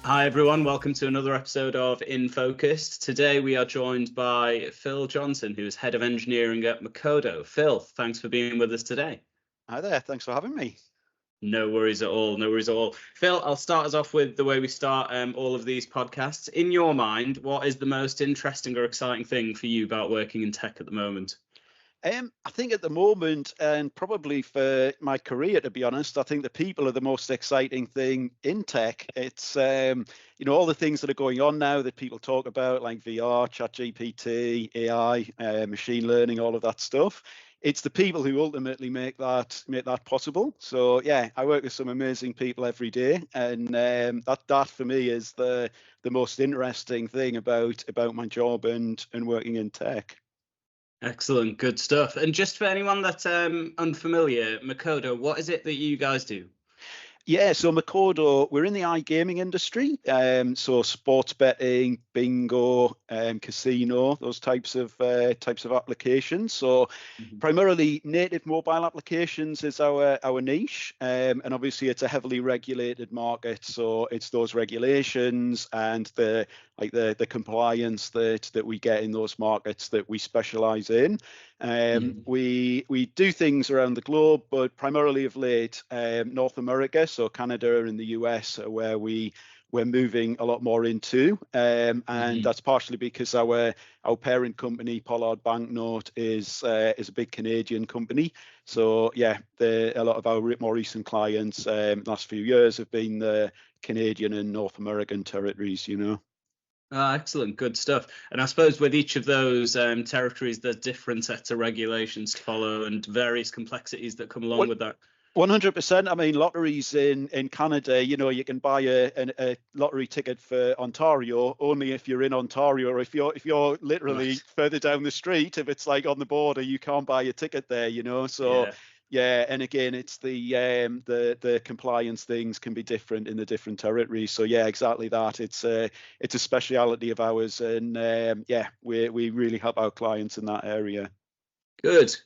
Hi everyone, welcome to another episode of In Focus. Today we are joined by Phil Johnson, who is Head of Engineering at Mkodo. Phil, thanks for being with us today. Hi there, thanks for having me. No worries at all, no worries at all. Phil, I'll start us off with the way we start all of these podcasts. In your mind, what is the most interesting or exciting thing for you about working in tech at the moment? I think at the moment, and probably for my career, to be honest, I think the people are the most exciting thing in tech. It's all the things that are going on now that people talk about, like VR, ChatGPT, AI, machine learning, all of that stuff. It's the people who ultimately make that possible. So yeah, I work with some amazing people every day, and that for me is the most interesting thing about my job and working in tech. Excellent, good stuff. And just for anyone that's unfamiliar, Mkodo, what is it that you guys do? Yeah, so Mkodo, we're in the iGaming industry, so sports betting, bingo, casino, those types of applications. So primarily native mobile applications is our niche, and obviously it's a heavily regulated market. So it's those regulations and the compliance that we get in those markets that we specialize in. We do things around the globe, but primarily of late, North America, so Canada and the US are where we're moving a lot more into, and that's partially because our parent company, Pollard Banknote, is a big Canadian company. So yeah, a lot of our more recent clients last few years have been the Canadian and North American territories. Excellent, good stuff. And I suppose with each of those territories, there's different sets of regulations to follow and various complexities that come along with that. 100%. I mean, lotteries in Canada, you can buy a lottery ticket for Ontario only if you're in Ontario, or if you're literally further down the street. If it's like on the border, you can't buy a ticket there. So. Yeah, and again, it's the compliance things can be different in the different territories. So yeah, exactly that. It's a speciality of ours, and we really help our clients in that area. Good.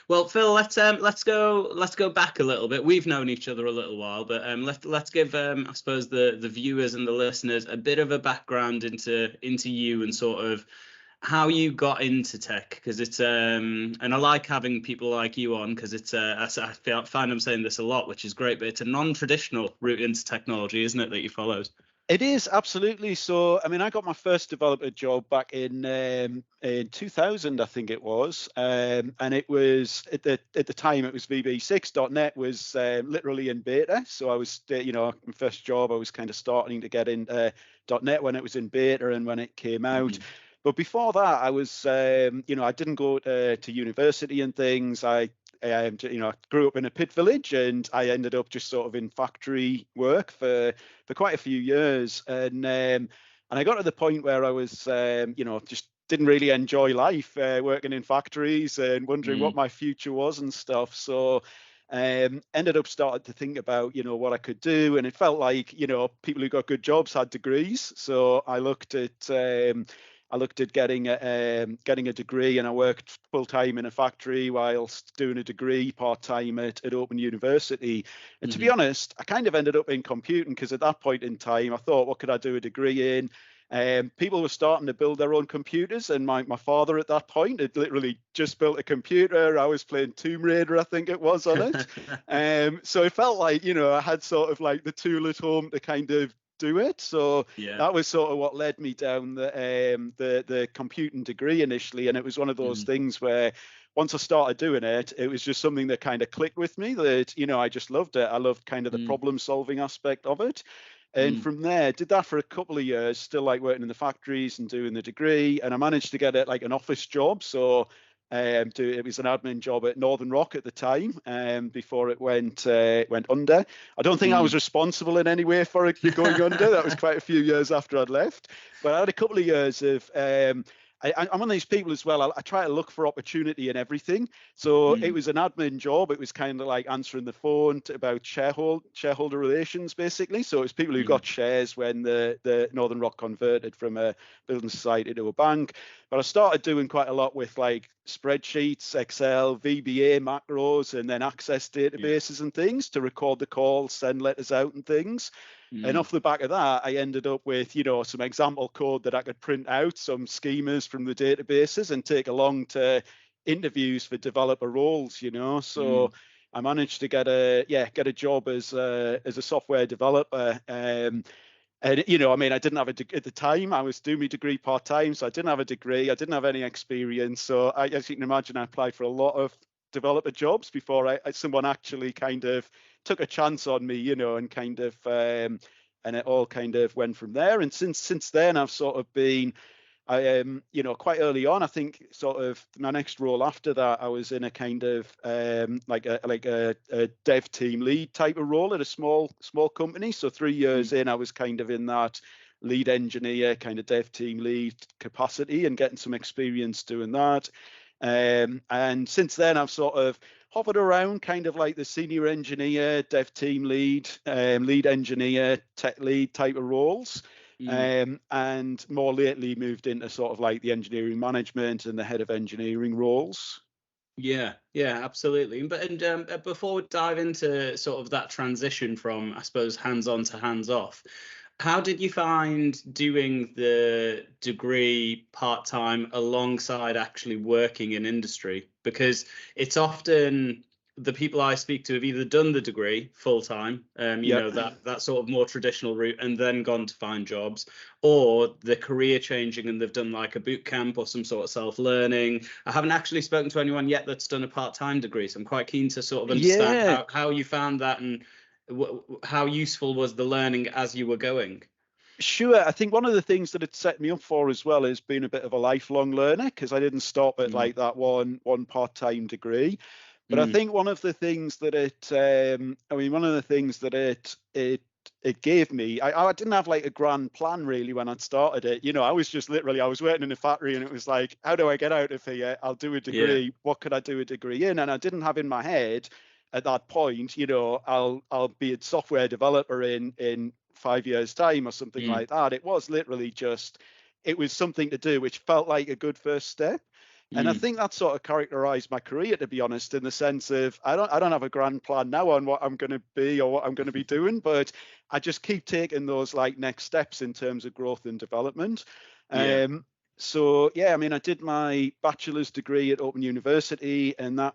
Well, Phil, let's go back a little bit. We've known each other a little while, but let's give I suppose the viewers and the listeners a bit of a background into you and sort of how you got into tech, because it's and I like having people like you on because it's I find I'm saying this a lot, which is great, but it's a non-traditional route into technology, isn't it, that you followed? It is, absolutely. So, I mean, I got my first developer job back in 2000, I think it was, and it was at the time it was VB6.net was literally in beta. So I was, my first job, I was kind of starting to get into .net when it was in beta and when it came out. But before that, I was, I didn't go to university and things. I grew up in a pit village, and I ended up just sort of in factory work for quite a few years. And I got to the point where I was, just didn't really enjoy life, working in factories and wondering what my future was and stuff. So ended up starting to think about, what I could do. And it felt like, people who got good jobs had degrees. So I looked at getting a degree, and I worked full time in a factory whilst doing a degree part time at Open University. And to be honest, I kind of ended up in computing because at that point in time, I thought, what could I do a degree in? People were starting to build their own computers, and my father at that point had literally just built a computer. I was playing Tomb Raider, I think it was, on it. So it felt like, I had sort of like the tool at home to kind of do it. So that was sort of what led me down the computing degree initially. And it was one of those things where once I started doing it, it was just something that kind of clicked with me, that, I just loved it. I loved kind of the problem solving aspect of it. And from there, did that for a couple of years, still like working in the factories and doing the degree. And I managed to get it like an office job. So it was an admin job at Northern Rock at the time, before it went under. I don't think I was responsible in any way for it going under. That was quite a few years after I'd left. But I had a couple of years of I'm one of these people as well. I try to look for opportunity in everything. So it was an admin job. It was kind of like answering the phone about shareholder relations, basically. So it was people who got shares when the Northern Rock converted from a building society to a bank. But I started doing quite a lot with like spreadsheets, Excel, VBA macros, and then access Yeah. databases and things to record the calls, send letters out and things. And off the back of that, I ended up with, some example code that I could print out, some schemas from the databases and take along to interviews for developer roles, So I managed to get a job as a software developer. And I didn't have at the time. I was doing my degree part time, so I didn't have a degree. I didn't have any experience. So as you can imagine, I applied for a lot of developer jobs before someone actually kind of took a chance on me, and kind of and it all kind of went from there. And since then, I've sort of been quite early on, I think sort of my next role after that, I was in a kind of like a dev team lead type of role at a small company. So 3 years in, I was kind of in that lead engineer, kind of dev team lead capacity and getting some experience doing that. And since then, I've sort of hovered around kind of like the senior engineer, dev team lead, lead engineer, tech lead type of roles. And more lately moved into sort of like the engineering management and the head of engineering roles. Yeah, absolutely. But before we dive into sort of that transition from, I suppose, hands-on to hands-off, how did you find doing the degree part-time alongside actually working in industry? Because it's often the people I speak to have either done the degree full-time, that sort of more traditional route, and then gone to find jobs, or they're career changing and they've done like a boot camp or some sort of self-learning. I haven't actually spoken to anyone yet that's done a part-time degree, so I'm quite keen to sort of understand how you found that and how useful was the learning as you were going. Sure. I think one of the things that it set me up for as well is being a bit of a lifelong learner, because I didn't stop at like that one part-time degree. But I think one of the things that it gave me, I didn't have like a grand plan really when I started it. I was just literally, I was working in a factory and it was like, how do I get out of here? I'll do a degree. Yeah. What could I do a degree in? And I didn't have in my head at that point, I'll be a software developer in 5 years time or something like that. It was literally just, it was something to do, which felt like a good first step. And I think that sort of characterized my career, to be honest, in the sense of I don't have a grand plan now on what I'm going to be or what I'm going to be doing, but I just keep taking those like next steps in terms of growth and development. So yeah, I mean, I did my bachelor's degree at Open University, and it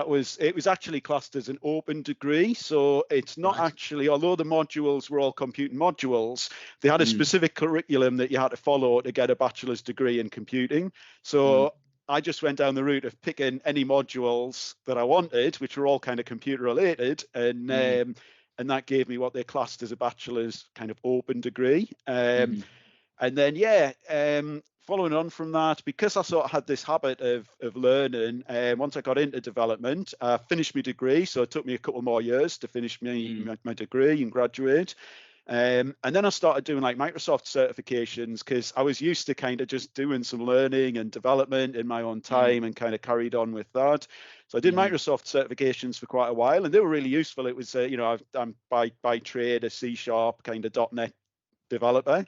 was actually classed as an open degree. So it's not actually, although the modules were all computing modules, they had a specific curriculum that you had to follow to get a bachelor's degree in computing. So I just went down the route of picking any modules that I wanted, which were all kind of computer related. And that gave me what they classed as a bachelor's kind of open degree. And then, following on from that, because I sort of had this habit of learning, once I got into development, I finished my degree. So it took me a couple more years to finish my degree and graduate. And then I started doing like Microsoft certifications, because I was used to kind of just doing some learning and development in my own time and kind of carried on with that. So I did Microsoft certifications for quite a while, and they were really useful. It was, I'm by trade a C# kind of .NET developer.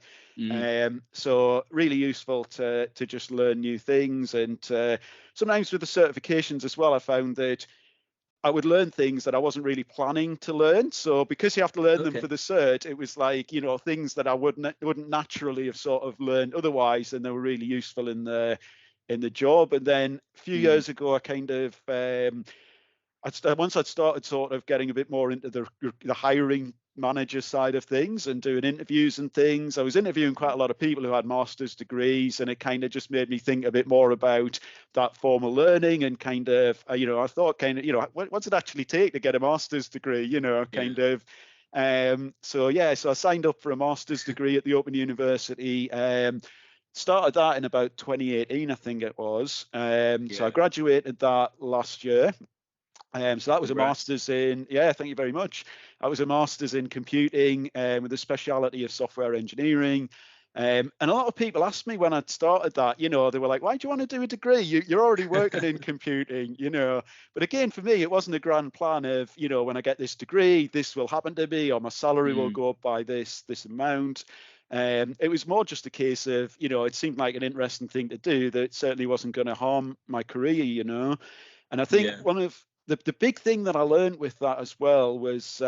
So really useful to just learn new things. And sometimes with the certifications as well, I found that I would learn things that I wasn't really planning to learn. So because you have to learn them for the cert, it was like, things that I wouldn't naturally have sort of learned otherwise, and they were really useful in the job. And then a few years ago, I kind of once I'd started sort of getting a bit more into the hiring manager side of things and doing interviews and things, I was interviewing quite a lot of people who had master's degrees, and it kind of just made me think a bit more about that formal learning and kind of, I thought kind of, what's it actually take to get a master's degree, So I signed up for a master's degree at the Open University. Started that in about 2018, I think it was. So I graduated that last year. So that was a master's in, thank you very much. That was a master's in computing with a speciality of software engineering. And a lot of people asked me when I'd started that, they were like, why do you want to do a degree? You're already working in computing, But again, for me, it wasn't a grand plan of, when I get this degree, this will happen to me, or my salary will go up by this amount. It was more just a case of, it seemed like an interesting thing to do that certainly wasn't going to harm my career. And I think Yeah. one of the big thing that I learned with that as well was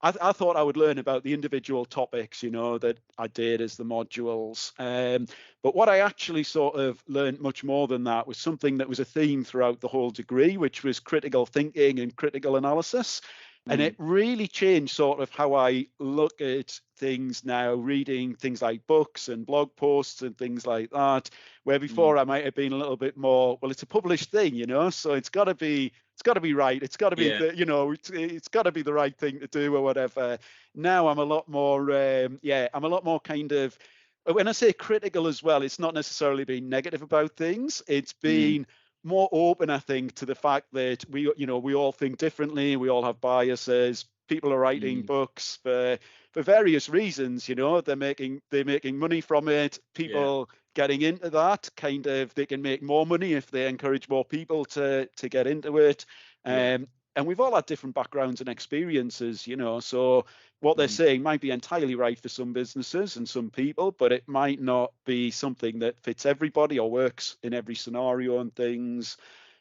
I thought I would learn about the individual topics, that I did as the modules. But what I actually sort of learned much more than that was something that was a theme throughout the whole degree, which was critical thinking and critical analysis. And it really changed sort of how I look at things now, reading things like books and blog posts and things like that, where before I might have been a little bit more, well, it's a published thing, so it's got to be right. It's got to be Yeah. it's got to be the right thing to do or whatever. Now I'm a lot more, I'm a lot more kind of, when I say critical as well, it's not necessarily being negative about things. It's being more open, I think, to the fact that we all think differently. We all have biases. People are writing books for various reasons. They're making money from it. People getting into that kind of, they can make more money if they encourage more people to get into it. And we've all had different backgrounds and experiences. So what they're saying might be entirely right for some businesses and some people, but it might not be something that fits everybody or works in every scenario and things.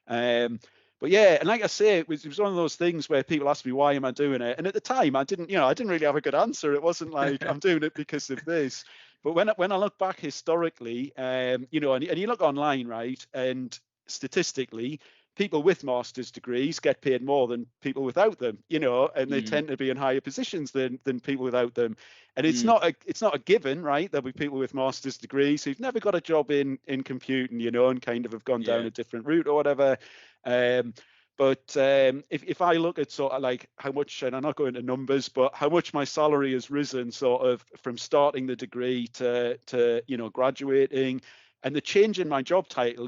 But yeah, and like I say, it was one of those things where people ask me, why am I doing it? And at the time, I didn't really have a good answer. It wasn't like I'm doing it because of this. But when I look back historically, and you look online, right, and statistically, people with master's degrees get paid more than people without them, and they tend to be in higher positions than people without them. And it's not a given, right? There'll be people with master's degrees who've never got a job in computing, and kind of have gone down a different route or whatever. But if I look at sort of like how much, and I'm not going into numbers, but how much my salary has risen sort of from starting the degree to graduating, and the change in my job title,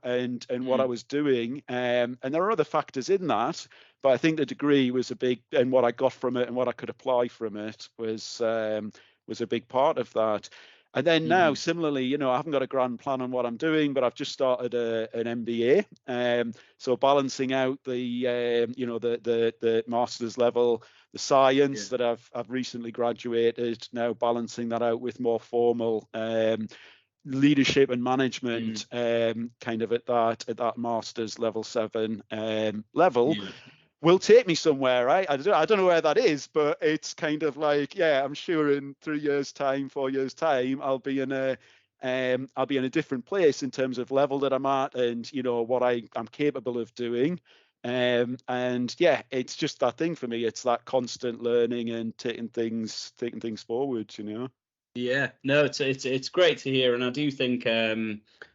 and what I was doing, and there are other factors in that, but I think the degree was a big, and what I got from it and what I could apply from it was a big part of that. And then now, similarly, I haven't got a grand plan on what I'm doing, but I've just started an MBA. So balancing out the master's level, the science that I've recently graduated, now balancing that out with more formal leadership and management, kind of at that master's level 7 level. Will take me somewhere, right? I don't know where that is, but it's kind of like, I'm sure in 3 years' time, 4 years' time, I'll be in a different place in terms of level that I'm at, and what I'm capable of doing. And it's just that thing for me. It's that constant learning and taking things forward. Yeah, no, it's great to hear, and I do think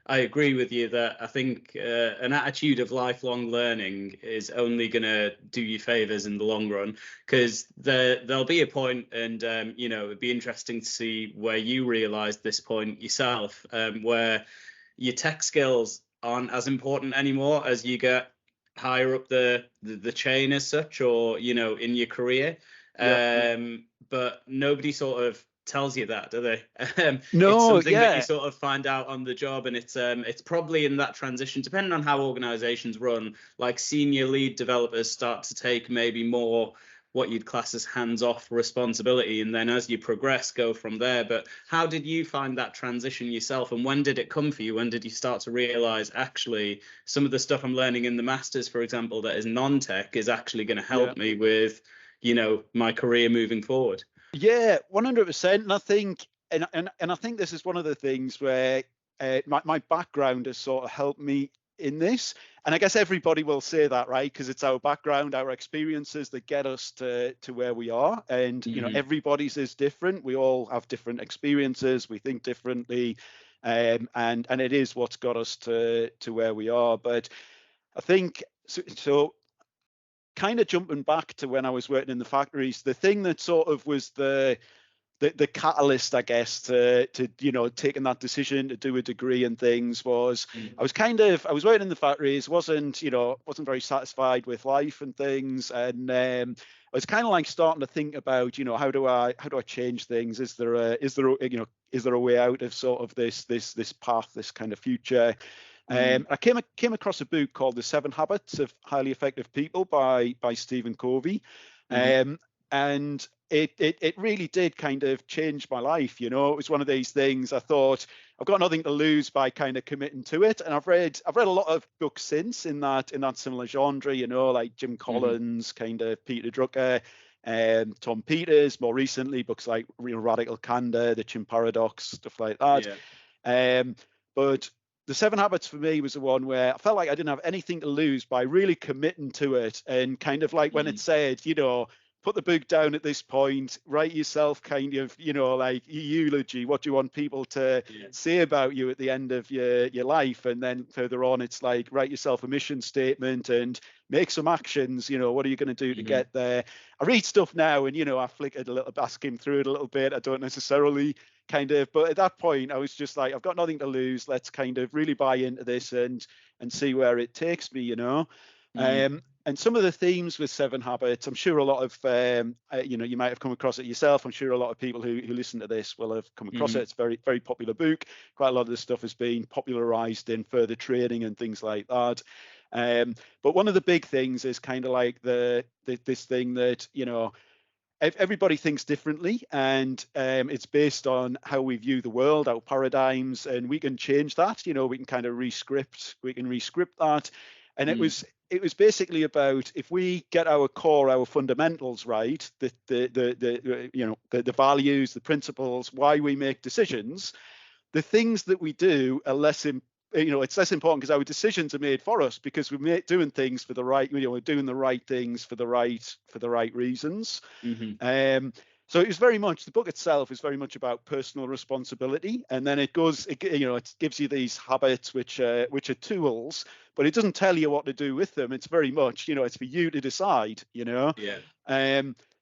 I agree with you that I think an attitude of lifelong learning is only going to do you favors in the long run, because there'll be a point, and it'd be interesting to see where you realize this point yourself, where your tech skills aren't as important anymore as you get higher up the chain as such, or in your career. But nobody sort of tells you that, do they? It's No, something that you sort of find out on the job, and it's probably in that transition, depending on how organizations run, like senior lead developers start to take maybe more what you'd class as hands-off responsibility, and then as you progress, go from there. But how did you find that transition yourself, and when did it come for you? When did you start to realize, actually, some of the stuff I'm learning in the masters, for example, that is non-tech, is actually going to help me with my career moving forward? Yeah, 100%. And I think, and I think this is one of the things where my background has sort of helped me in this. And I guess everybody will say that, right? Because it's our background, our experiences that get us to where we are. And everybody's is different. We all have different experiences. We think differently, and it is what's got us to where we are. But I think so kind of jumping back to when I was working in the factories, the thing that sort of was the catalyst, I guess, to taking that decision to do a degree and things was I was working in the factories, wasn't very satisfied with life and things, and I was kind of like starting to think about, how do I change things? Is there a way out of sort of this path, this kind of future? I came across a book called The 7 Habits of Highly Effective People by Stephen Covey. And it really did kind of change my life. You know, it was one of these things. I thought I've got nothing to lose by kind of committing to it. And I've read a lot of books since in that similar genre. You know, like Jim Collins, kind of Peter Drucker, Tom Peters. More recently, books like Real Radical Candor, The Chimp Paradox, stuff like that. But the Seven Habits for me was the one where I felt like I didn't have anything to lose by really committing to it, and kind of like when it said, you know, put the book down at this point, write yourself kind of, you know, like a eulogy. What do you want people to say about you at the end of your life? And then further on, it's like, write yourself a mission statement and make some actions. You know, what are you going to do to get there? I read stuff now and, you know, I flickered a little, skim through it a little bit. I don't necessarily kind of, but at that point, I was just like, I've got nothing to lose. Let's kind of really buy into this and see where it takes me, you know. And some of the themes with Seven Habits, I'm sure a lot of, you know, you might have come across it yourself. I'm sure a lot of people who listen to this will have come across it. It's a very, very popular book. Quite a lot of this stuff has been popularized in further training and things like that. But one of the big things is kind of like this thing that, you know, everybody thinks differently, and it's based on how we view the world, our paradigms, and we can change that. You know, we can kind of rescript that. And it was basically about, if we get our core, our fundamentals right, the you know, the values, the principles, why we make decisions, the things that we do are less you know, it's less important because our decisions are made for us, because we're doing things for the right, you know, we're doing the right things for the right reasons. So it was very much, the book itself is very much about personal responsibility, and then it goes, you know, it gives you these habits which are tools, but it doesn't tell you what to do with them. It's very much, you know, it's for you to decide, you know.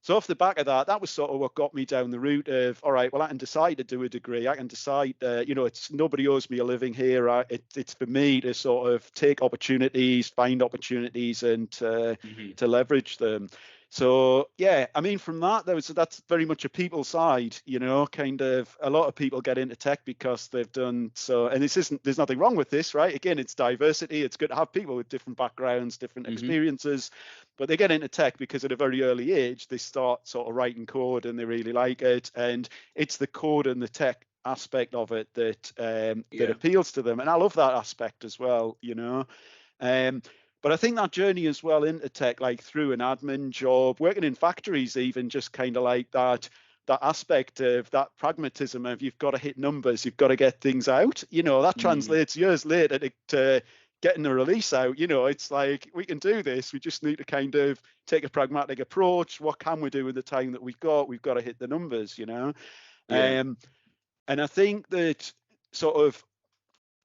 So off the back of that, that was sort of what got me down the route of, all right, well, I can decide to do a degree. I can decide, you know, it's, nobody owes me a living here. It's for me to sort of take opportunities, find opportunities, and to leverage them. So yeah, I mean, from that, that's very much a people side, you know, kind of, a lot of people get into tech because they've done so, and there's nothing wrong with this, right? Again, it's diversity. It's good to have people with different backgrounds, different experiences, but they get into tech because at a very early age, they start sort of writing code and they really like it. And it's the code and the tech aspect of it that that appeals to them. And I love that aspect as well, you know. But I think that journey as well into tech, like through an admin job, working in factories, even, just kind of like that aspect of that pragmatism of, you've got to hit numbers, you've got to get things out, you know, that translates years later to getting a release out. You know, it's like, we can do this, we just need to kind of take a pragmatic approach. What can we do with the time that we've got to hit the numbers, you know. And I think that sort of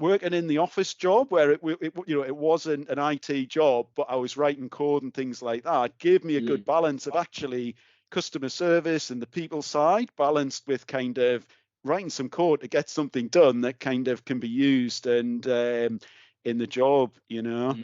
working in the office job, where it you know, it wasn't an IT job, but I was writing code and things like that, gave me a good balance of actually customer service and the people side, balanced with kind of writing some code to get something done that kind of can be used and in the job, you know.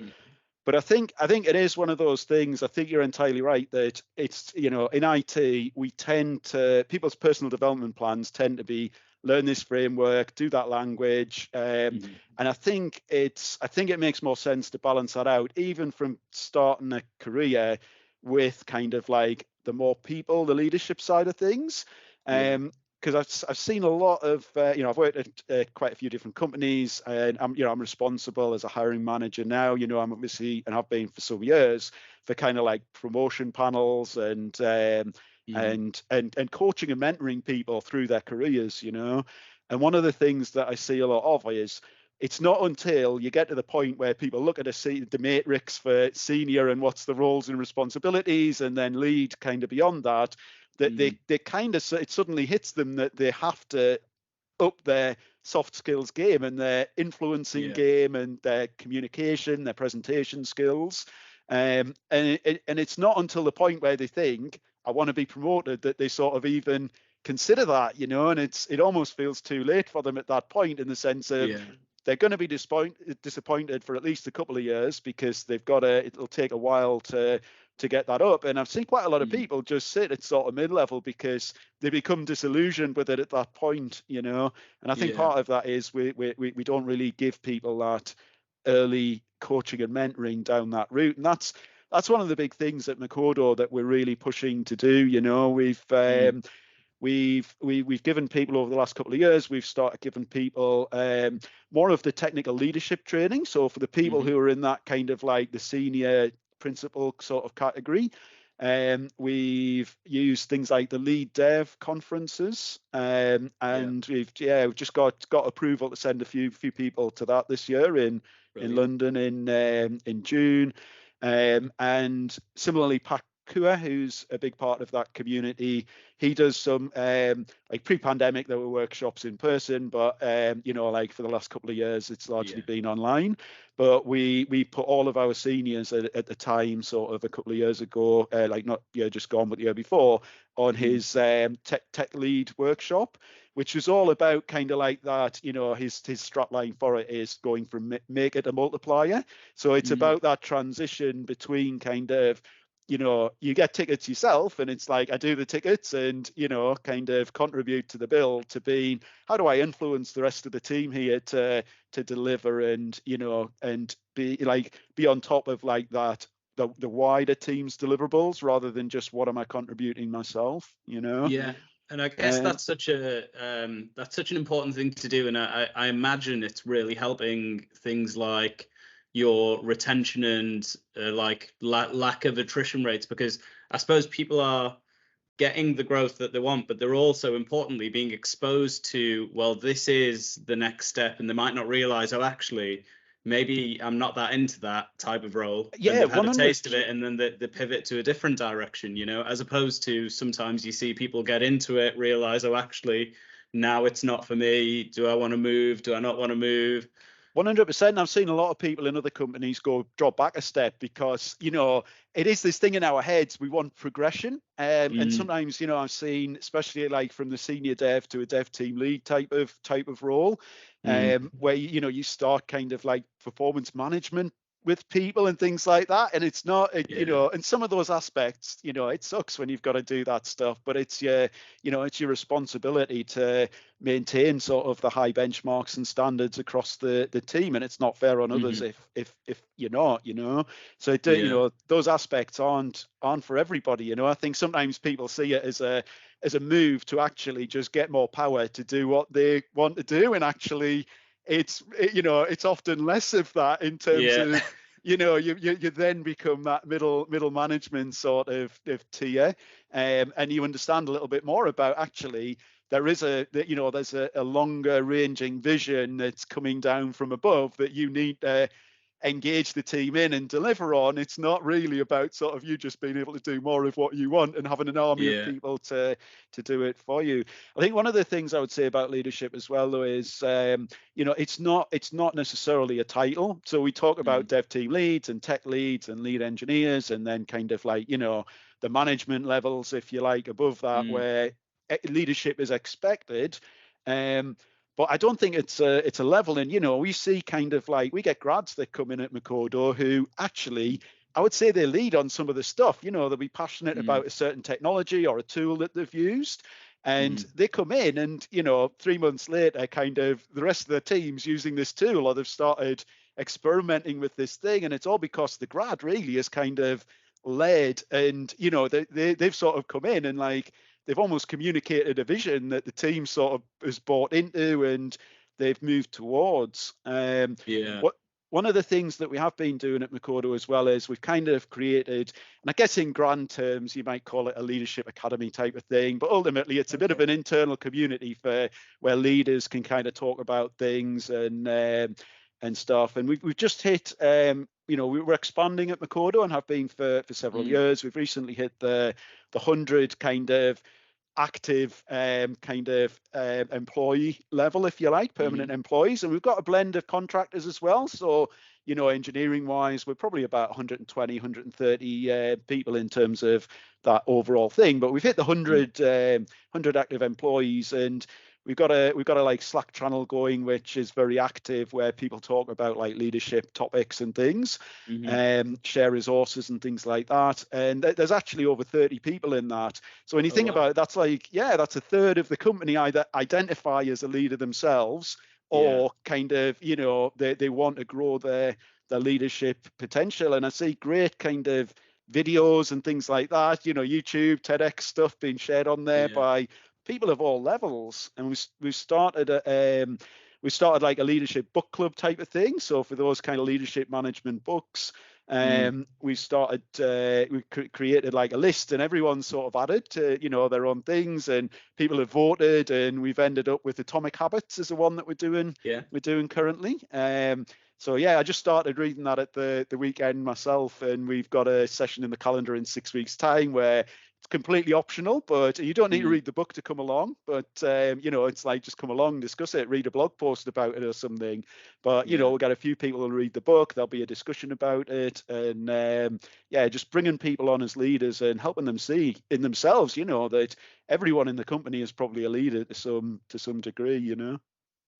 But I think it is one of those things. I think you're entirely right that it's, you know, in IT, we tend to, people's personal development plans tend to be, learn this framework, do that language. And I think it makes more sense to balance that out, even from starting a career, with kind of like the more people, the leadership side of things. Because I've seen a lot of, you know, I've worked at quite a few different companies, and I'm responsible as a hiring manager now. You know, I'm obviously, and have been for some years, for kind of like promotion panels and coaching and mentoring people through their careers, you know. And one of the things that I see a lot of is, it's not until you get to the point where people look at the matrix for senior and what's the roles and responsibilities, and then lead kind of beyond that, that they kind of, it suddenly hits them that they have to up their soft skills game and their influencing game and their communication, their presentation skills. And it's not until the point where they think, I want to be promoted, that they sort of even consider that, you know. And it almost feels too late for them at that point, in the sense of, they're going to be disappointed for at least a couple of years, because it'll take a while to get that up. And I've seen quite a lot of people just sit at sort of mid-level because they become disillusioned with it at that point, you know. And I think part of that is we don't really give people that early coaching and mentoring down that route. And that's that's one of the big things at Mkodo that we're really pushing to do. You know, we've given people over the last couple of years, we've started giving people more of the technical leadership training. So for the people who are in that kind of like the senior principal sort of category, we've used things like the lead dev conferences, and we've just got approval to send a few people to that this year in London in June, and similarly Kua, who's a big part of that community, he does some like pre-pandemic there were workshops in person, but you know, like for the last couple of years it's largely been online. But we put all of our seniors at the time, sort of a couple of years ago, like not year just gone but the year before, on his tech lead workshop, which was all about kind of like that. You know, his strapline for it is going from make it a multiplier. So it's about that transition between kind of, you know, you get tickets yourself and it's like I do the tickets and, you know, kind of contribute to the bill, to being how do I influence the rest of the team here to deliver and, you know, and be on top of like that the wider team's deliverables rather than just what am I contributing myself, you know. Yeah, and I guess that's such an important thing to do, and I imagine it's really helping things like your retention and like lack of attrition rates, because I suppose people are getting the growth that they want, but they're also importantly being exposed to, well, this is the next step, and they might not realize, oh, actually maybe I'm not that into that type of role, and they've had a taste of it and then they pivot to a different direction, you know, as opposed to sometimes you see people get into it, realize, oh, actually now it's not for me. Do I want to move? Do I not want to move? 100%. I've seen a lot of people in other companies drop back a step because, you know, it is this thing in our heads. We want progression. And sometimes, you know, I've seen, especially like from the senior dev to a dev team lead type of role, where, you know, you start kind of like performance management with people and things like that. And it's not, you know, and some of those aspects, you know, it sucks when you've got to do that stuff, but it's your, you know, it's your responsibility to maintain sort of the high benchmarks and standards across the team. And it's not fair on others if you're not, you know. So, you know, those aspects aren't for everybody. You know, I think sometimes people see it as a move to actually just get more power to do what they want to do. And actually, you know, it's often less of that in terms of, you know, you then become that middle management sort of tier, and you understand a little bit more about actually there is you know, there's a longer ranging vision that's coming down from above that you need to engage the team in and deliver on. It's not really about sort of you just being able to do more of what you want and having an army of people to do it for you. I think one of the things I would say about leadership as well, though, is you know, it's not necessarily a title. So we talk about dev team leads and tech leads and lead engineers, and then kind of like, you know, the management levels, if you like, above that, where leadership is expected. But I don't think it's a level. And, you know, we see kind of like, we get grads that come in at Mkodo who actually, I would say they lead on some of the stuff. You know, they'll be passionate about a certain technology or a tool that they've used. And they come in and, you know, 3 months later, kind of the rest of the team's using this tool, or they've started experimenting with this thing. And it's all because the grad really is kind of led, and, you know, they've sort of come in and like, they've almost communicated a vision that the team sort of has bought into and they've moved towards. One of the things that we have been doing at Mkodo as well is we've kind of created, and I guess in grand terms, you might call it a leadership academy type of thing, but ultimately it's a bit of an internal community where leaders can kind of talk about things and stuff. And we've just hit, you know, we were expanding at Mkodo and have been for several years. We've recently hit the 100 kind of active employee level, if you like, permanent employees, and we've got a blend of contractors as well. So, you know, engineering wise, we're probably about 120 130 people in terms of that overall thing, but we've hit the 100 active employees, and we've got a like Slack channel going, which is very active, where people talk about like leadership topics and things, share resources and things like that. And there's actually over 30 people in that. So when you think about it, that's like, that's a third of the company either identify as a leader themselves, or kind of, you know, they want to grow their their leadership potential. And I see great kind of videos and things like that, YouTube, TEDx stuff being shared on there Yeah. by people of all levels. And we started like a leadership book club type of thing. So for those kind of leadership management books, we created like a list, and everyone sort of added to, their own things, and people have voted, and we've ended up with Atomic Habits as the one that we're doing currently. So yeah, I just started reading that at the weekend myself, and we've got a session in the calendar in 6 weeks' time where it's completely optional, but you don't need to read the book to come along. But it's like, just come along, discuss it, read a blog post about it or something. But we'll get a few people to read the book. There'll be a discussion about it, and just bringing people on as leaders and helping them see in themselves, that everyone in the company is probably a leader to some degree.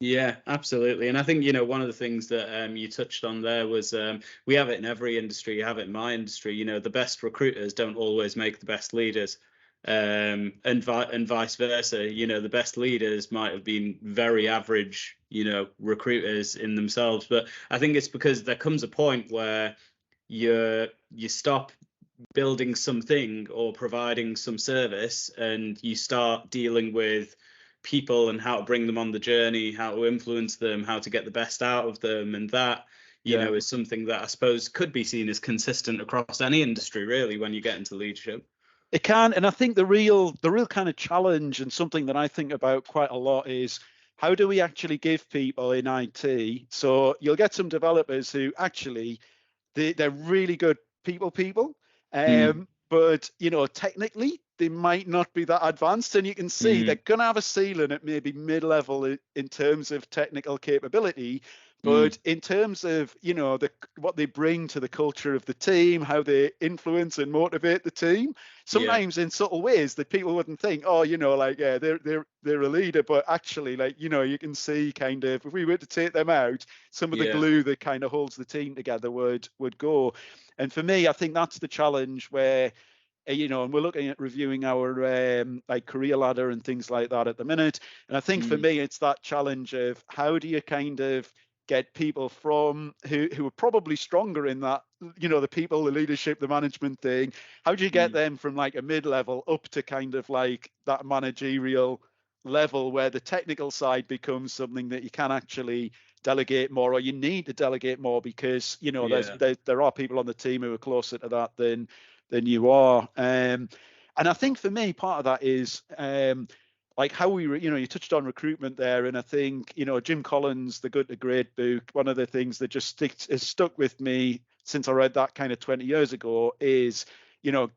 Yeah, absolutely. And I think, one of the things that you touched on there was we have it in every industry. You have it in my industry. The best recruiters don't always make the best leaders, and vice versa. The best leaders might have been very average, recruiters in themselves. But I think it's because there comes a point where you stop building something or providing some service, and you start dealing with people and how to bring them on the journey, how to influence them, how to get the best out of them. And that, is something that I suppose could be seen as consistent across any industry, really, when you get into leadership. It can. And I think the real kind of challenge, and something that I think about quite a lot, is how do we actually give people in IT? So you'll get some developers who actually they're really good people, but technically they might not be that advanced, and you can see they're going to have a ceiling at maybe mid-level in terms of technical capability. But in terms of what they bring to the culture of the team, how they influence and motivate the team, sometimes in subtle ways that people wouldn't think, they're a leader, but actually, you can see kind of, if we were to take them out, some of the glue that kind of holds the team together would go. And for me, I think that's the challenge where, and we're looking at reviewing our career ladder and things like that at the minute. And I think for me, it's that challenge of how do you kind of get people from who are probably stronger in that, the people, the leadership, the management thing. How do you get them from like a mid-level up to kind of like that managerial level where the technical side becomes something that you can actually delegate more, or you need to delegate more because there are people on the team who are closer to that than you are. And I think for me, part of that is like how you touched on recruitment there, and I think Jim Collins' The Good to Great book, one of the things that just has stuck with me since I read that kind of 20 years ago is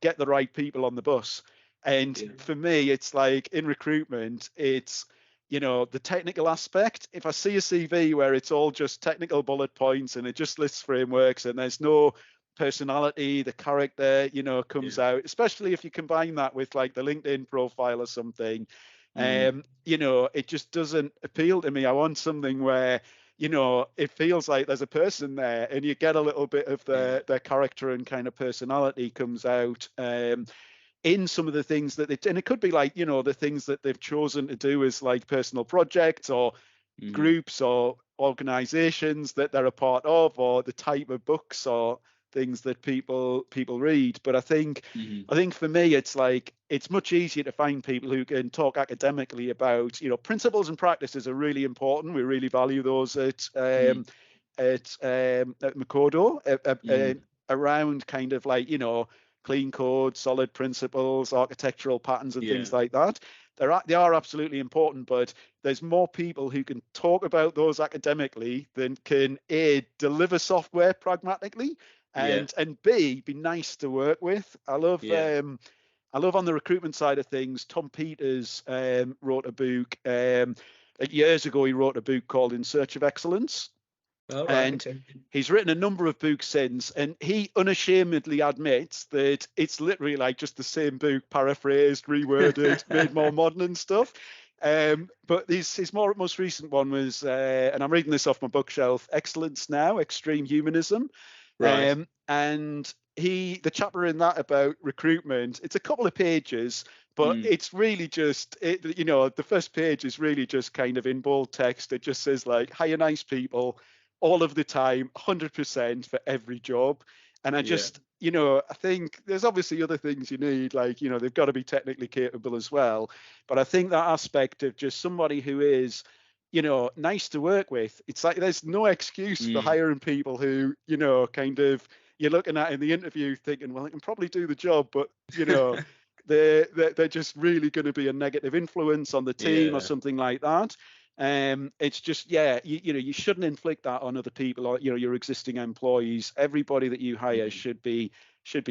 get the right people on the bus. And for me, it's like in recruitment, it's the technical aspect. If I see a CV where it's all just technical bullet points and it just lists frameworks and there's no personality, the character comes out, especially if you combine that with like the LinkedIn profile or something, it just doesn't appeal to me. I want something where it feels like there's a person there, and you get a little bit of their character and kind of personality comes out in some of the things that and it could be like the things that they've chosen to do as like personal projects or groups or organizations that they're a part of, or the type of books or things that people read. But I think for me, it's like it's much easier to find people who can talk academically about principles and practices are really important. We really value those at Mkodo, around kind of like clean code, solid principles, architectural patterns, and things like that. They are absolutely important, but there's more people who can talk about those academically than can A, deliver software pragmatically, and B, be nice to work with. I love on the recruitment side of things, Tom Peters wrote a book. Years ago, he wrote a book called In Search of Excellence. Oh, right, and he's written a number of books since, and he unashamedly admits that it's literally like just the same book, paraphrased, reworded, made more modern and stuff. But his most recent one was, and I'm reading this off my bookshelf, Excellence Now, Extreme Humanism. Right. And the chapter in that about recruitment, it's a couple of pages, but it's really just, the first page is really just kind of in bold text. It just says like, hire nice people, all of the time, 100% for every job. And I just, I think there's obviously other things you need, like, they've got to be technically capable as well. But I think that aspect of just somebody who is, nice to work with, it's like there's no excuse for hiring people who, kind of you're looking at in the interview thinking, well, I can probably do the job, but, they're just really going to be a negative influence on the team or something like that. It's just, you shouldn't inflict that on other people or, your existing employees. Everybody that you hire should be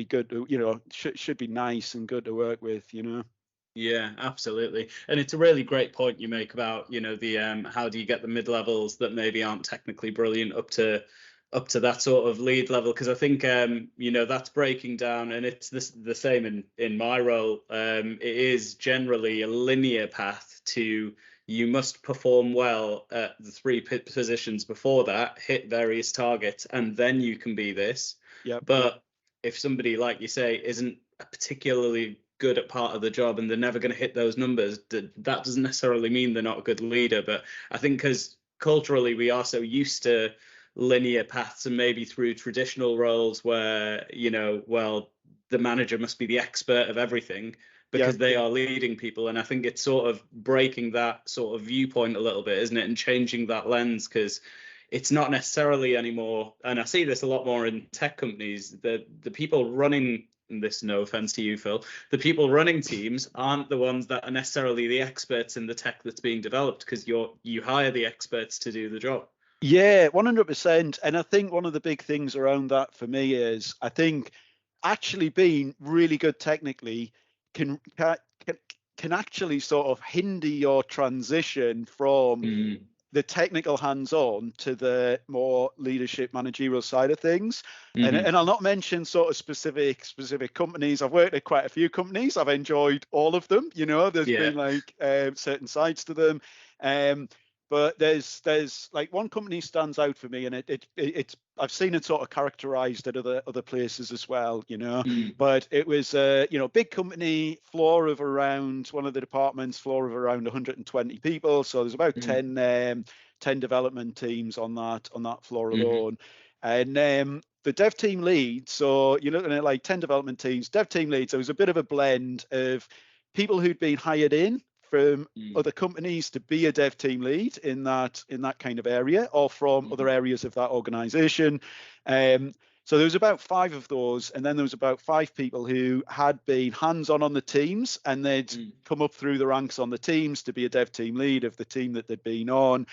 good to, should be nice and good to work with, Yeah, absolutely. And it's a really great point you make about, the how do you get the mid-levels that maybe aren't technically brilliant up to that sort of lead level? Because I think that's breaking down, and it's the same in my role. It is generally a linear path to, you must perform well at the three positions before that, hit various targets, and then you can be this. But if somebody, like you say, isn't particularly good at part of the job and they're never going to hit those numbers, that doesn't necessarily mean they're not a good leader. But I think because culturally we are so used to linear paths, and maybe through traditional roles where, the manager must be the expert of everything because they are leading people. And I think it's sort of breaking that sort of viewpoint a little bit, isn't it? And changing that lens, because it's not necessarily anymore, and I see this a lot more in tech companies, the people running, and this, no offense to you, Phil, the people running teams aren't the ones that are necessarily the experts in the tech that's being developed, because you hire the experts to do the job. Yeah, 100%. And I think one of the big things around that for me is, I think actually being really good technically can actually sort of hinder your transition from the technical hands-on to the more leadership managerial side of things. And I'll not mention sort of specific companies. I've worked at quite a few companies. I've enjoyed all of them. There's been like certain sides to them. But there's like one company stands out for me, and it's I've seen it sort of characterized at other places as well, But it was big company, floor of around, one of the departments, floor of around 120 people. So there's about 10 development teams on that floor alone. And the dev team lead, so you're looking at like 10 development teams, dev team lead. So it was a bit of a blend of people who'd been hired in from other companies to be a dev team lead in that kind of area, or from other areas of that organization. So there was about 5 of those, and then there was about 5 people who had been hands-on the teams, and they'd come up through the ranks on the teams to be a dev team lead of the team that they'd been on.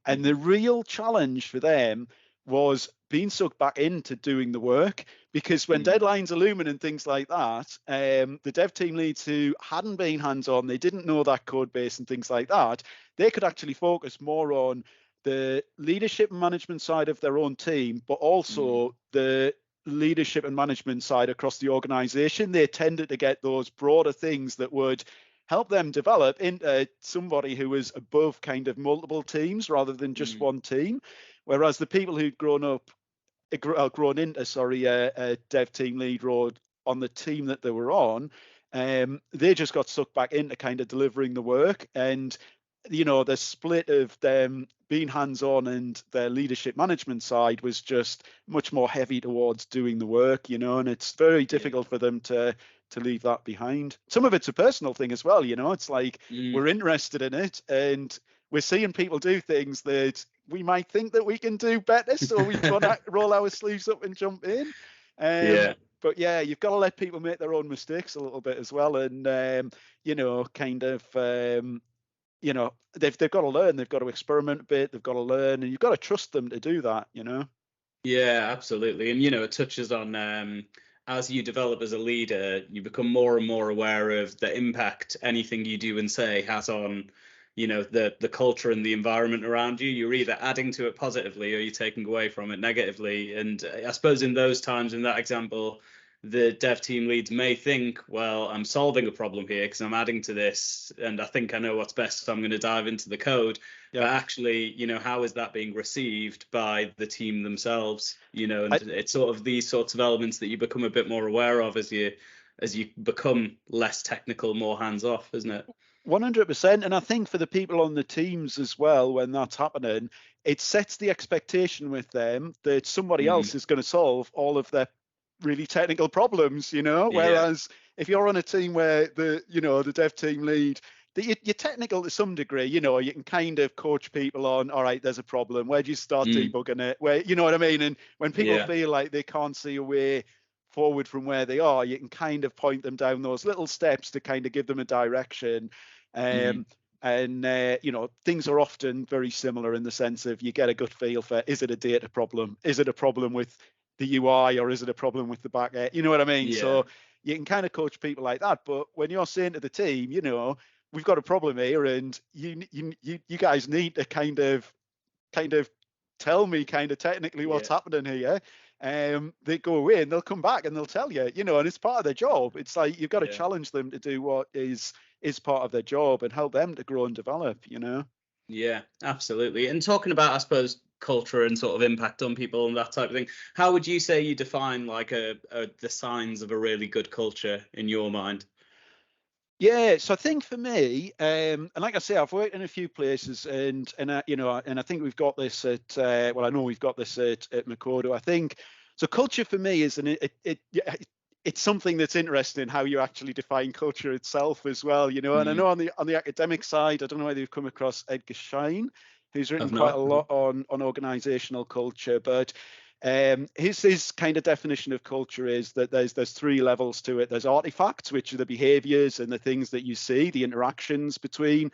And the real challenge for them was being sucked back into doing the work, because when deadlines are looming and things like that, the dev team leads who hadn't been hands-on, they didn't know that code base and things like that, they could actually focus more on the leadership and management side of their own team, but also the leadership and management side across the organization. They tended to get those broader things that would help them develop into somebody who was above kind of multiple teams rather than just one team. Whereas the people who'd grown into a dev team lead role on the team that they were on, they just got sucked back into kind of delivering the work. And the split of them being hands-on and their leadership management side was just much more heavy towards doing the work, and it's very difficult for them to leave that behind. Some of it's a personal thing as well, it's like we're interested in it and we're seeing people do things that we might think that we can do better, so we want to roll our sleeves up and jump in. But yeah, you've got to let people make their own mistakes a little bit as well, and they've got to learn, they've got to experiment a bit, they've got to learn, and you've got to trust them to do that. Yeah, absolutely. And it touches on as you develop as a leader, you become more and more aware of the impact anything you do and say has on the culture and the environment around you. You're either adding to it positively or you're taking away from it negatively. And I suppose in those times, in that example, the dev team leads may think, well, I'm solving a problem here because I'm adding to this and I think I know what's best, so I'm going to dive into the code. But actually, how is that being received by the team themselves? And it's sort of these sorts of elements that you become a bit more aware of as you become less technical, more hands off, isn't it? 100%. And I think for the people on the teams as well, when that's happening, it sets the expectation with them that somebody else is going to solve all of their really technical problems, Yeah. whereas if you're on a team where the dev team lead, you're technical to some degree, you can kind of coach people on, all right, there's a problem, where do you start debugging it, where, you know what I mean? And when people Yeah. feel like they can't see a way forward from where they are, you can kind of point them down those little steps to kind of give them a direction. Mm. And things are often very similar in the sense of you get a good feel for, is it a data problem, is it a problem with the UI, or is it a problem with the back end, you know what I mean? Yeah. So you can kind of coach people like that. But when you're saying to the team, we've got a problem here, and you guys need to kind of tell me kind of technically Yeah. what's happening here. They go away and they'll come back and they'll tell you, and it's part of their job. It's like you've got to Yeah. challenge them to do what is part of their job and help them to grow and develop. Yeah, absolutely. And talking about, I suppose, culture and sort of impact on people and that type of thing, how would you say you define like the signs of a really good culture in your mind? Yeah, so I think for me, and like I say, I've worked in a few places, and I think we've got this at I know we've got this at Mkodo. I think so. Culture for me is yeah, it's something that's interesting how you actually define culture itself as well. And I know on the academic side, I don't know whether you've come across Edgar Schein, who's written I've quite a not. lot on organizational culture, but his kind of definition of culture is that there's three levels to it. There's artifacts, which are the behaviors and the things that you see, the interactions between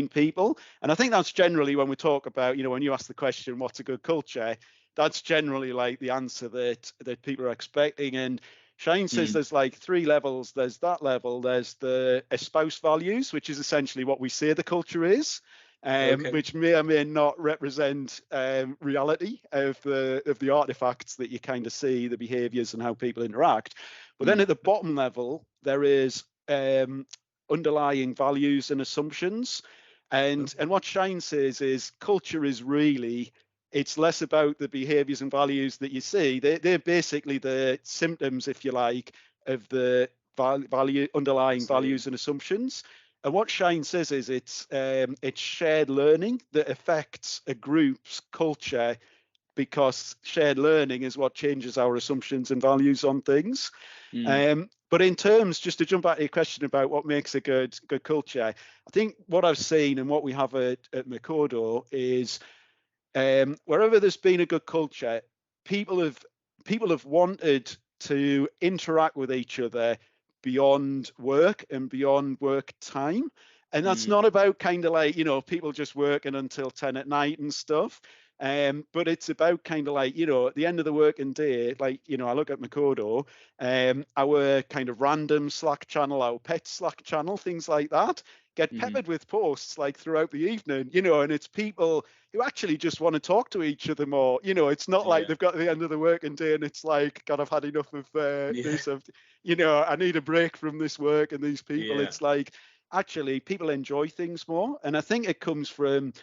people. And I think that's generally when we talk about, when you ask the question, what's a good culture, that's generally like the answer that people are expecting. And Shane says there's like three levels. There's that level. There's the espouse values, which is essentially what we say the culture is. Okay. Which may or may not represent reality of the artifacts that you kind of see, the behaviors and how people interact. But then at the bottom level, there is underlying values and assumptions. And what Shine says is culture is really, it's less about the behaviors and values that you see. They're basically the symptoms, if you like, of the underlying Absolutely. values and assumptions. And what Shine says is it's shared learning that affects a group's culture, because shared learning is what changes our assumptions and values on things. But in terms, just to jump back to your question about what makes a good culture, I think what I've seen and what we have at Mkodo is wherever there's been a good culture, people have wanted to interact with each other beyond work and beyond work time. And that's not about kind of like, people just working until 10 at night and stuff. But it's about kind of like, at the end of the working day, like, I look at Mkodo, our kind of random Slack channel, our pet Slack channel, things like that, get peppered with posts like throughout the evening, and it's people who actually just want to talk to each other more. It's not like Yeah. they've got to the end of the working day and it's like, God, I've had enough of Yeah. this. I need a break from this work and these people. Yeah. It's like actually people enjoy things more, and I think it comes from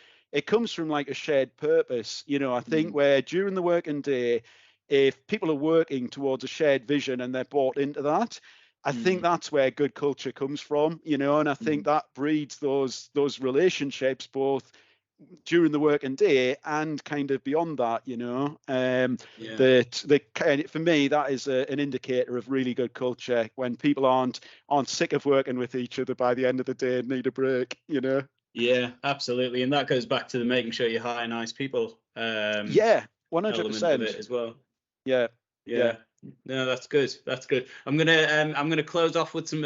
like a shared purpose. I think where during the working day, if people are working towards a shared vision and they're bought into that, I think that's where good culture comes from, and I think that breeds those relationships both during the working day and kind of beyond that, Yeah. that for me that is an indicator of really good culture, when people aren't sick of working with each other by the end of the day and need a break. Yeah, absolutely. And that goes back to the making sure you hire nice people Yeah, element of 100%. it as well. Yeah, yeah. Yeah. No, that's good. That's good. I'm gonna close off with some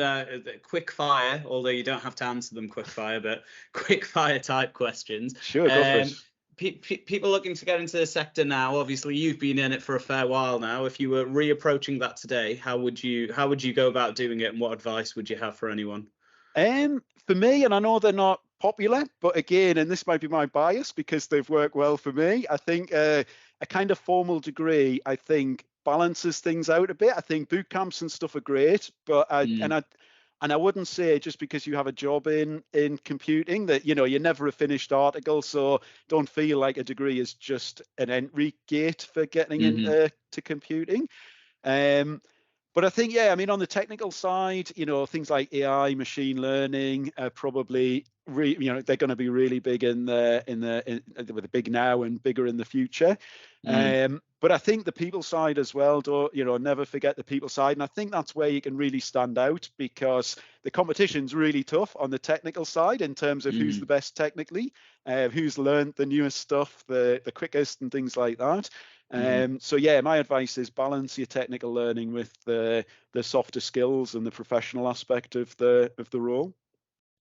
quick fire, although you don't have to answer them quick fire, but quick fire type questions. Sure, go for it. People looking to get into the sector now, obviously you've been in it for a fair while now. If you were reapproaching that today, how would you go about doing it, and what advice would you have for anyone? For me, and I know they're not popular, but again, and this might be my bias because they've worked well for me, I think a kind of formal degree, I think, balances things out a bit. I think boot camps and stuff are great, but I wouldn't say just because you have a job in computing that you're never a finished article. So don't feel like a degree is just an entry gate for getting into computing. But I think, yeah, I mean, on the technical side, things like AI, machine learning, are probably, they're going to be really big with the big now and bigger in the future. But I think the people side as well, never forget the people side. And I think that's where you can really stand out, because the competition's really tough on the technical side in terms of who's the best technically, who's learned the newest stuff, the quickest and things like that. So yeah, my advice is balance your technical learning with the softer skills and the professional aspect of the role.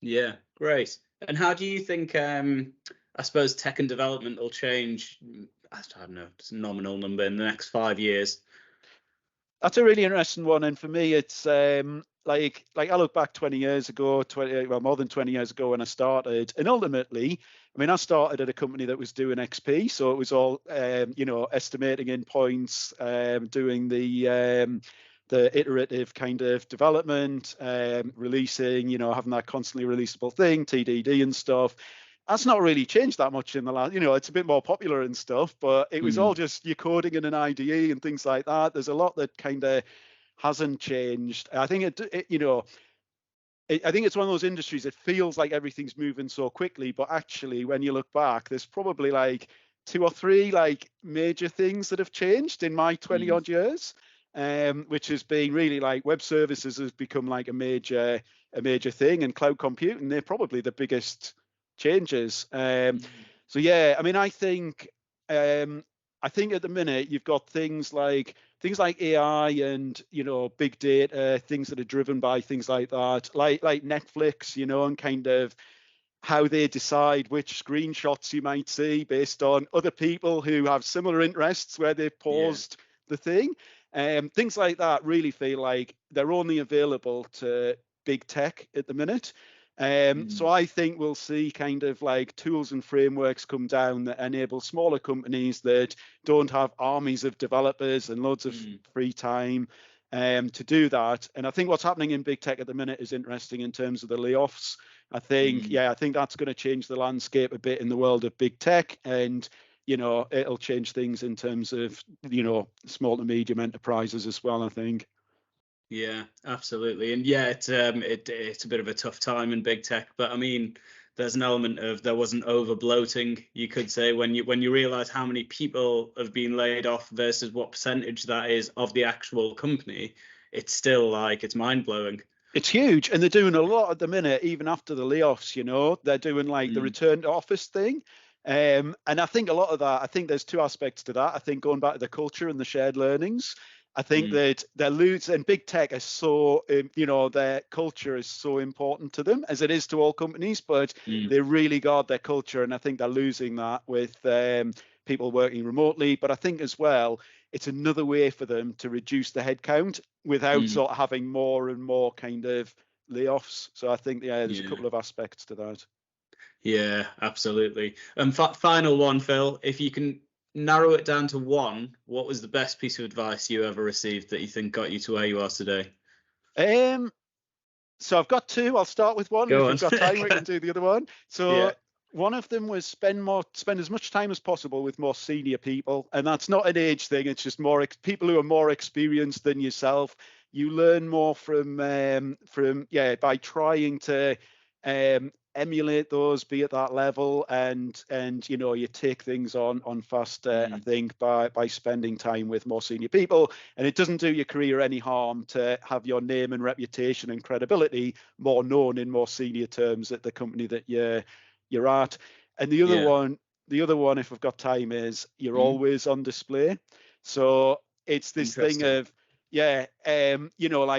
Yeah, great. And how do you think, I suppose, tech and development will change? I don't know, it's a nominal number in the next 5 years. That's a really interesting one, and for me, it's like I look back 20 years ago, more than 20 years ago when I started, and ultimately, I mean, I started at a company that was doing XP, so it was all estimating endpoints, doing the iterative kind of development, releasing, having that constantly releasable thing, TDD and stuff. That's not really changed that much in the last, it's a bit more popular and stuff, but it was all just you coding in an IDE and things like that. There's a lot that kind of hasn't changed. I think I think it's one of those industries, it feels like everything's moving so quickly, but actually when you look back, there's probably like 2 or 3 like major things that have changed in my 20 odd years, which has been really like web services has become like a major thing, and cloud computing, they're probably the biggest changes. So yeah, I mean, I think at the minute you've got things like AI and big data, things that are driven by things like that, like Netflix, and kind of how they decide which screenshots you might see based on other people who have similar interests where they've paused the thing. Things like that really feel like they're only available to big tech at the minute. So I think we'll see kind of like tools and frameworks come down that enable smaller companies that don't have armies of developers and loads of free time to do that. And I think what's happening in big tech at the minute is interesting in terms of the layoffs. I think that's going to change the landscape a bit in the world of big tech, and it'll change things in terms of small to medium enterprises as well, I think. Yeah, absolutely. And yeah, it's a bit of a tough time in big tech, but I mean, there's an element of there wasn't over bloating, you could say, when you realize how many people have been laid off versus what percentage that is of the actual company. It's still like, it's mind blowing. It's huge, and they're doing a lot at the minute, even after the layoffs. They're doing like the return to office thing. And I think a lot of that, I think there's 2 aspects to that. I think going back to the culture and the shared learnings, I think that they're losing, and big tech is so, their culture is so important to them, as it is to all companies, but they really guard their culture. And I think they're losing that with people working remotely. But I think as well, it's another way for them to reduce the headcount without sort of having more and more kind of layoffs. So I think, there's a couple of aspects to that. Yeah, absolutely. And final one, Phil, if you can narrow it down to one, what was the best piece of advice you ever received that you think got you to where you are today? So I've got 2. I'll start with one. Go If on. we've got time, we can do the other one. So Yeah. one of them was spend as much time as possible with more senior people, and that's not an age thing. It's just more people who are more experienced than yourself. You learn more from by trying to emulate those, be at that level, and you take things on faster. I think by spending time with more senior people, and it doesn't do your career any harm to have your name and reputation and credibility more known in more senior terms at the company that you're at. And the other one, if I've got time, is you're always on display. So it's this thing of like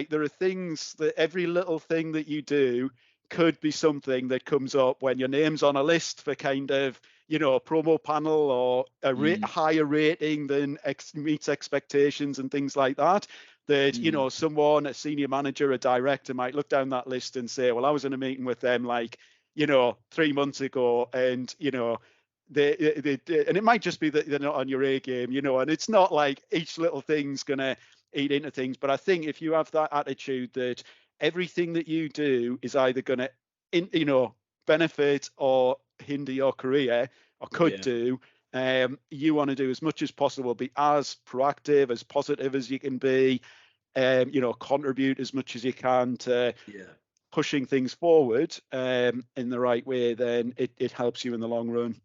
there are things that every little thing that you do could be something that comes up when your name's on a list for kind of a promo panel, or a higher rating than meets expectations and things like that. That someone, a senior manager, a director, might look down that list and say, well, I was in a meeting with them like 3 months ago, and they and it might just be that they're not on your A game, and it's not like each little thing's gonna eat into things. But I think if you have that attitude that everything that you do is either gonna benefit or hinder your career, or could do, you want to do as much as possible, be as proactive, as positive as you can be, contribute as much as you can to Yeah. pushing things forward in the right way, then it helps you in the long run,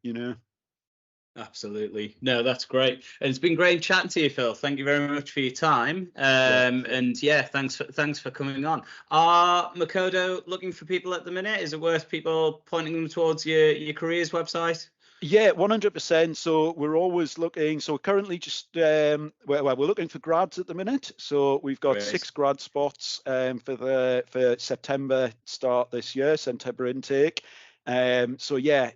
Absolutely. No, that's great. And it's been great chatting to you, Phil. Thank you very much for your time. Yeah. And yeah, thanks for coming on. Are Mkodo looking for people at the minute? Is it worth people pointing them towards your careers website? Yeah, 100%. So we're always looking. So currently just we're looking for grads at the minute. So we've got Great. 6 grad spots for September start this year, September intake. So yeah,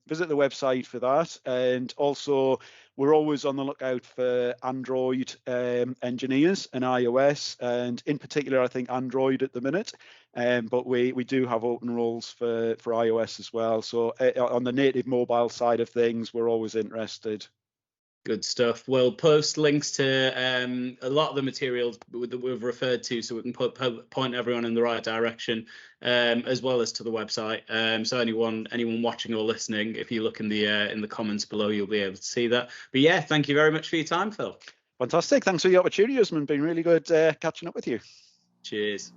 visit the website for that. And also we're always on the lookout for Android engineers and iOS, and in particular, I think Android at the minute. But we do have open roles for iOS as well. So on the native mobile side of things, we're always interested. Good stuff. We'll post links to a lot of the materials that we've referred to, so we can point everyone in the right direction, as well as to the website. So anyone watching or listening, if you look in the comments below, you'll be able to see that. But yeah, thank you very much for your time, Phil. Fantastic. Thanks for the opportunity. It's been really good catching up with you. Cheers.